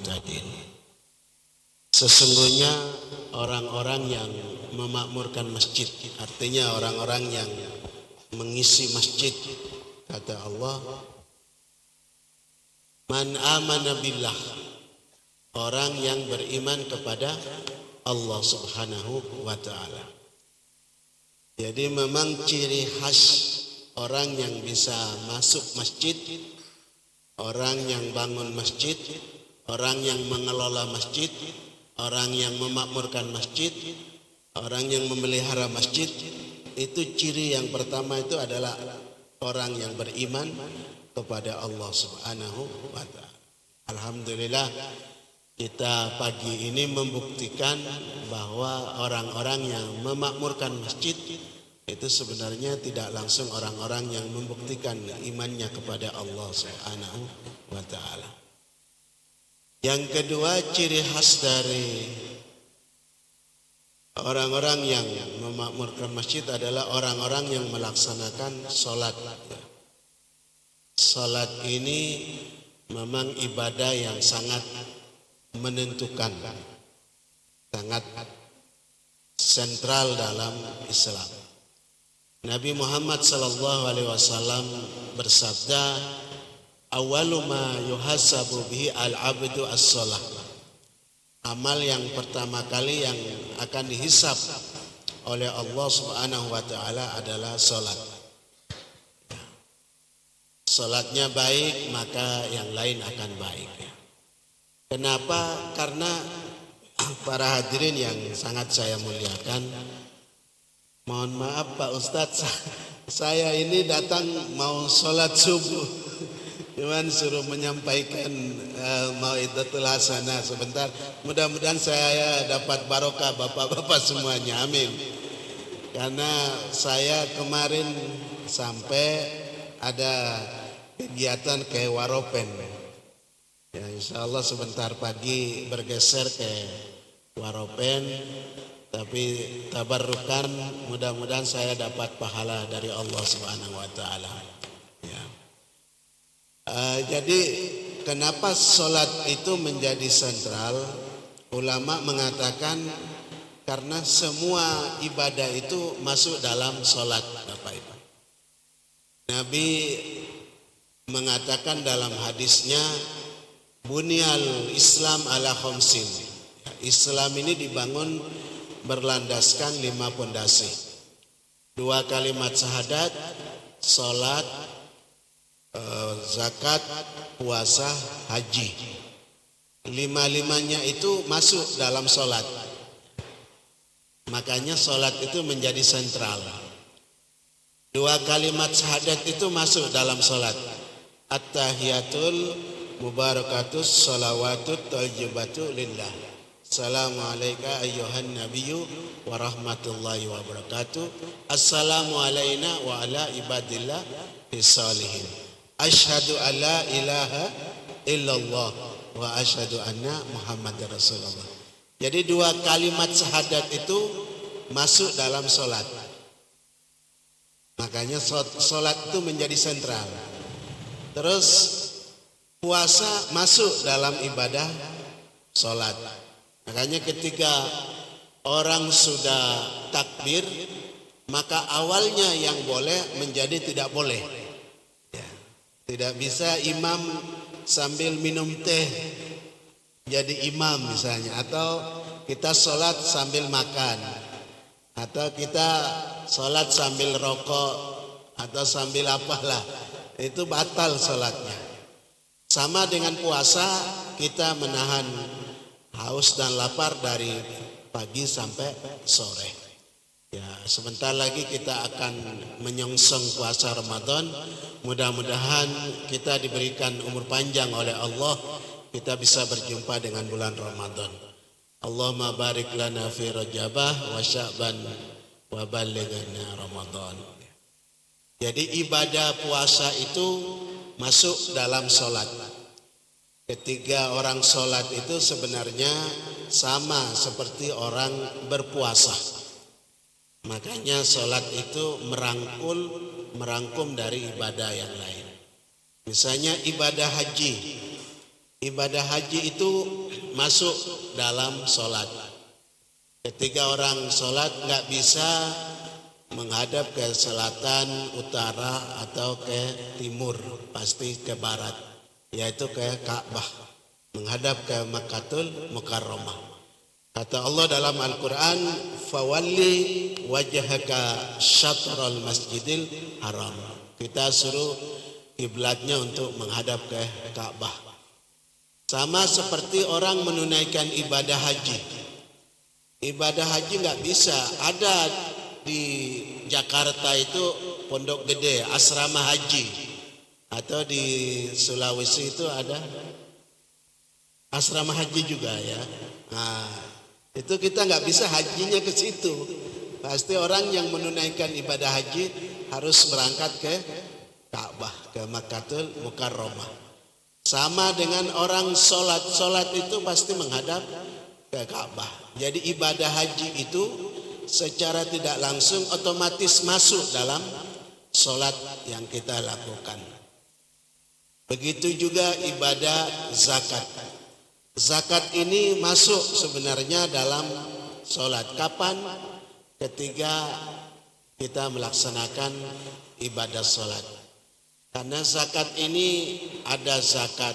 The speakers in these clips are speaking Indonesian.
muhtadin. Sesungguhnya orang-orang yang memakmurkan masjid, artinya orang-orang yang mengisi masjid, kata Allah, man amana billah, orang yang beriman kepada Allah Subhanahu wa ta'ala. Jadi memang ciri khas orang yang bisa masuk masjid, orang yang bangun masjid, orang yang mengelola masjid, orang yang memakmurkan masjid, orang yang memelihara masjid, itu ciri yang pertama itu adalah orang yang beriman kepada Allah Subhanahu wa ta'ala. Alhamdulillah kita pagi ini membuktikan bahwa orang-orang yang memakmurkan masjid itu sebenarnya tidak langsung orang-orang yang membuktikan imannya kepada Allah Subhanahu wa ta'ala. Yang kedua, ciri khas dari orang-orang yang memakmurkan masjid adalah orang-orang yang melaksanakan sholat. Sholat ini memang ibadah yang sangat menentukan, sangat sentral dalam Islam. Nabi Muhammad SAW bersabda, awalu ma yuhasabu bihi al-abdu as-shalah. Amal yang pertama kali yang akan dihisab oleh Allah Subhanahu wa ta'ala adalah salat. Salatnya baik, maka yang lain akan baik. Kenapa? Karena para hadirin yang sangat saya muliakan, mohon maaf Pak Ustadz, saya ini datang mau sholat subuh, cuman suruh menyampaikan mau'idatul hasanah sebentar. Mudah-mudahan saya dapat barokah bapak-bapak semuanya, amin. Karena saya kemarin sampai ada kegiatan ke Waropen. Ya, insya Allah sebentar pagi bergeser ke Waropen, tapi tabarrukan, mudah-mudahan saya dapat pahala dari Allah Subhanahu wa ta'ala. Ya. Jadi kenapa sholat itu menjadi sentral? Ulama mengatakan karena semua ibadah itu masuk dalam sholat, Bapak Ibu. Nabi mengatakan dalam hadisnya, Bunyal Islam ala khamsin. Islam ini dibangun berlandaskan 5 pondasi. 2 kalimat syahadat, salat, zakat, puasa, haji. 5-5-nya itu masuk dalam salat. Makanya salat itu menjadi sentral. 2 kalimat syahadat itu masuk dalam salat. At-tahiyatul mubarakatus salawatut thayyibatu lillah. Assalamualaikum ayyuhan nabiyyu wa rahmatullahi wa barakatuh. Assalamu alayna wa ala ibadillah bisalihin. Asyhadu an la ilaha illallah wa asyhadu anna Muhammadar Rasulullah. Jadi 2 kalimat syahadat itu masuk dalam salat. Makanya salat itu menjadi sentral. Terus puasa masuk dalam ibadah salat. Makanya ketika orang sudah takbir, maka awalnya yang boleh menjadi tidak boleh. Ya. Tidak bisa imam sambil minum teh jadi imam misalnya, atau kita sholat sambil makan, atau kita sholat sambil rokok, atau sambil apalah, itu batal sholatnya. Sama dengan puasa, kita menahan haus dan lapar dari pagi sampai sore. Ya, sebentar lagi kita akan menyongsong puasa Ramadan. Mudah-mudahan kita diberikan umur panjang oleh Allah, kita bisa berjumpa dengan bulan Ramadan. Allahumma barik lana fi Rajabah wa Sya'ban wa ballighna Ramadan. Jadi ibadah puasa itu masuk dalam sholat. Ketika orang sholat itu sebenarnya sama seperti orang berpuasa. Makanya sholat itu merangkum dari ibadah yang lain. Misalnya ibadah haji. ibadah haji itu masuk dalam sholat. Ketika orang sholat nggak bisa menghadap ke selatan, utara, atau ke timur, pasti ke barat, yaitu ke Ka'bah, menghadap ke Makkahul Mukarramah. Kata Allah dalam Al-Quran, fawalli wajhaka syatral masjidil haram. Kita suruh kiblatnya untuk menghadap ke Ka'bah. Sama seperti orang menunaikan ibadah haji. Ibadah haji nggak bisa. Ada di Jakarta itu Pondok Gede, asrama haji. Atau di Sulawesi itu ada asrama haji juga ya. Nah, itu kita nggak bisa hajinya ke situ. Pasti orang yang menunaikan ibadah haji harus berangkat ke Ka'bah, ke Makkahul Mukarramah. Sama dengan orang sholat itu pasti menghadap ke Ka'bah. Jadi ibadah haji itu secara tidak langsung otomatis masuk dalam sholat yang kita lakukan. Begitu juga ibadah zakat. Zakat ini masuk sebenarnya dalam sholat. Kapan? Ketika kita melaksanakan ibadah sholat. Karena zakat ini ada zakat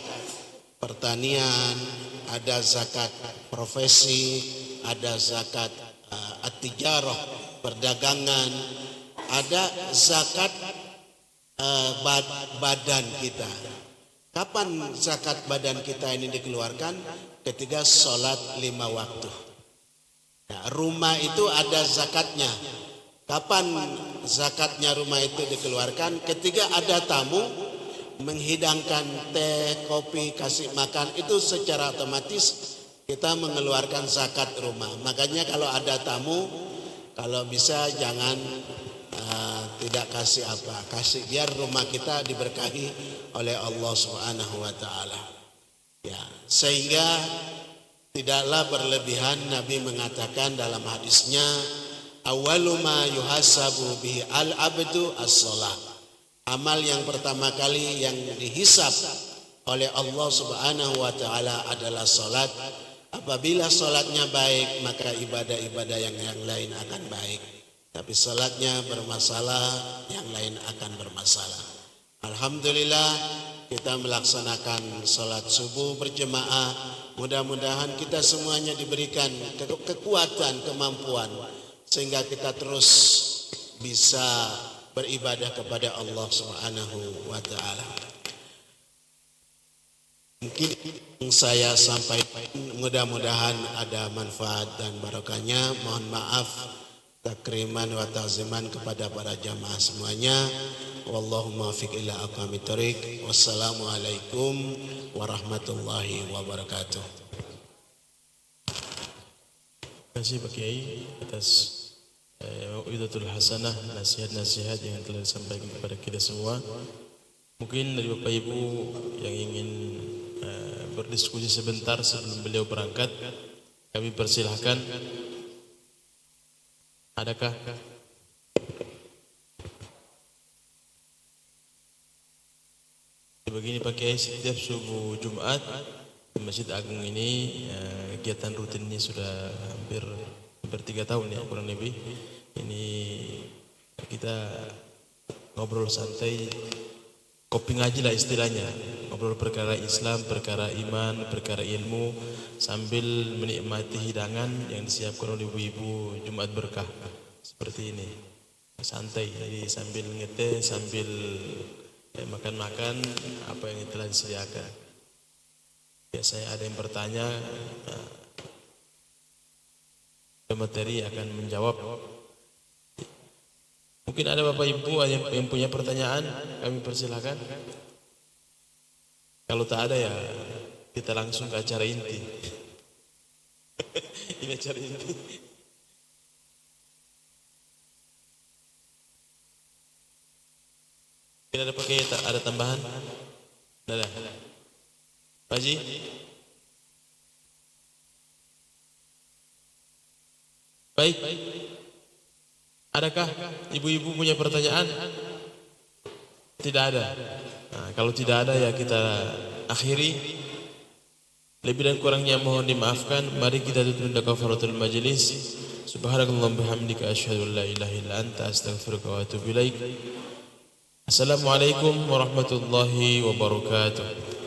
pertanian, ada zakat profesi, ada zakat at-tijarah, perdagangan, ada zakat badan kita. Kapan zakat badan kita ini dikeluarkan? Ketika sholat 5 waktu. Nah, rumah itu ada zakatnya. Kapan zakatnya rumah itu dikeluarkan? Ketika ada tamu, menghidangkan teh, kopi, kasih makan, itu secara otomatis kita mengeluarkan zakat rumah. Makanya kalau ada tamu, kalau bisa jangan tidak kasih apa, kasih biar rumah kita diberkahi oleh Allah Subhanahu wa taala. Ya, sehingga tidaklah berlebihan. Nabi mengatakan dalam hadisnya, awwalu ma yuhasabu bihi al-abdu as-shalah. Amal yang pertama kali yang dihisab oleh Allah Subhanahu wa taala adalah salat. Apabila salatnya baik, maka ibadah-ibadah yang lain akan baik. Tapi salatnya bermasalah, yang lain akan bermasalah. Alhamdulillah kita melaksanakan salat subuh berjemaah. Mudah-mudahan kita semuanya diberikan kekuatan, kemampuan sehingga kita terus bisa beribadah kepada Allah Subhanahu wa taala. Mungkin yang saya sampaikan mudah-mudahan ada manfaat dan barokahnya. Mohon maaf takriman wa ta'ziman kepada para jamaah semuanya. Wallahu muwaffiq ila aqwamit thoriq. Wassalamualaikum warahmatullahi wabarakatuh. Terima kasih Pak Kiai atas mau'izatul hasanah, nasihat-nasihat yang telah disampaikan kepada kita semua. Mungkin dari Bapak Ibu yang ingin berdiskusi sebentar sebelum beliau berangkat, kami persilahkan. Adakah? Begini Pak Kiai, setiap subuh Jumat di Masjid Agung ini kegiatan rutinnya sudah hampir 3 tahun ya kurang lebih. Ini kita ngobrol santai, kopi ngaji lah istilahnya, ngobrol perkara Islam, perkara iman, perkara ilmu, sambil menikmati hidangan yang disiapkan oleh ibu-ibu Jumat Berkah seperti ini, santai. Jadi sambil ngeteh, sambil makan-makan apa yang telah disediakan. Biasanya ada yang bertanya, materi akan menjawab. Mungkin ada Bapak Ibu yang punya pertanyaan, kami persilakan. Kalau tak ada ya kita langsung ke acara inti. Ini acara inti. Tidak ada pakai, ada tambahan? Tidak ada. Pak Haji? Baik. Adakah ibu-ibu punya pertanyaan? Tidak ada. Nah, kalau tidak ada ya kita akhiri. Lebih dan kurangnya mohon dimaafkan. Mari kita tutup dengan kafaratul majlis. Subhanakallahumma bihamdika asyhadu an la ilaha illa anta astaghfiruka wa atubu ilaik. Assalamualaikum warahmatullahi wabarakatuh.